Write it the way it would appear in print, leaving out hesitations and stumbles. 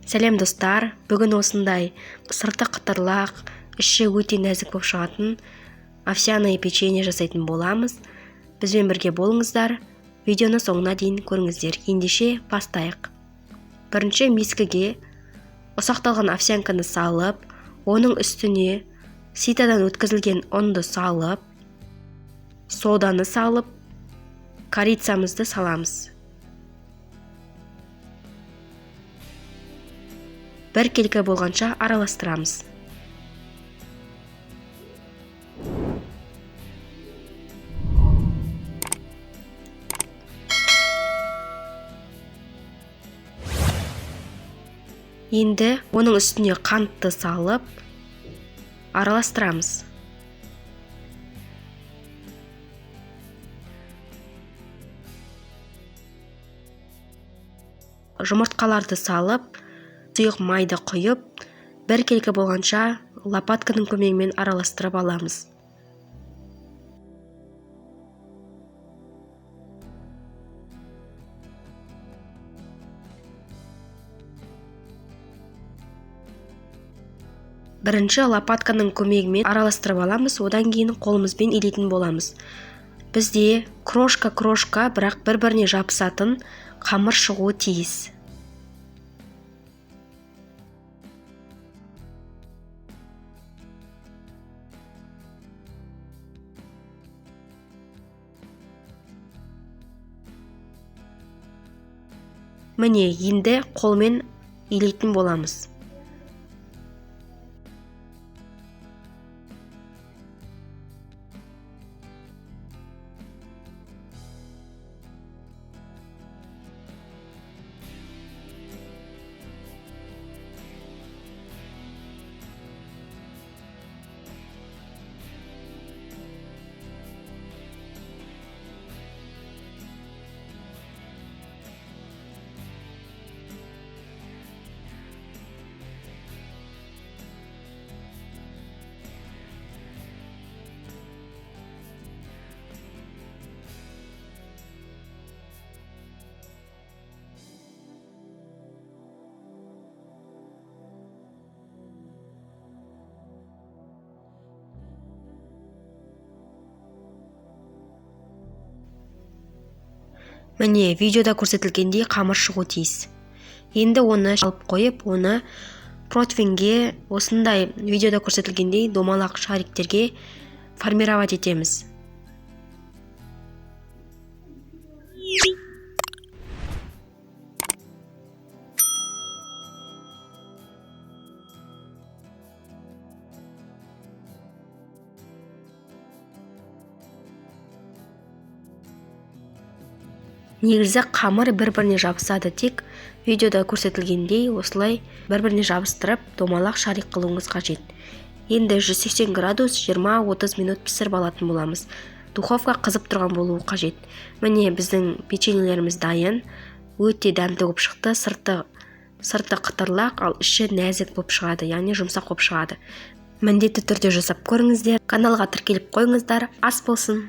Сәлем достар, бүгін осындай сырты қытырлақ, іші өте нәзік болып шығатын овсяное печенье жасайтын боламыз. Бізбен бірге болыңыздар, видеоны соңына дейін көріңіздер. Ендеше бастайық. Бірінші мискіге ұсақталған овсянканы салып, оның үстіне ситадан өткізілген ұнды салып, соданы салып, корицамызды саламыз. Бір келкі болғанша араластырамыз. Енді оның үстіне қантты салып, араластырамыз. Жұмыртқаларды салып, сұйық майды құйып, бір келкі болғанша лопатканың көмегімен араластырып аламыз. Бірінші лопатканың көмегімен араластырып аламыз, одан кейін қолымызбен илейтін боламыз. Бізде крошка бірақ бір-біріне жабысатын қамыр шығуы тиіс. Міне, енді қолмен илейтін боламыз. Міне, видеода көрсетілгендей қамыр шығу тиіс. Енді оны алып қойып, оны противенге осындай видеода көрсетілгендей домалақ шариктерге формировать етеміз. Негізі қамыр бір-біріне жабысады, тек видеода көрсетілгендей осылай бір-біріне жабыстырып домалақ шарик қылуыңыз қажет. Енді 180 градус 20-30 минут пісіріп алатын боламыз. Духовка қызып тұрған болуы қажет. Міне, біздің печеньелеріміз дайын. Өте дәмді болып шықты, сырты қытырлақ, ал іші нәзік болып шығады, яғни жұмсақ болып шығады. Міндетті түрде жасап көріңіздер. Каналға тіркеліп қойыңыздар, ас болсын.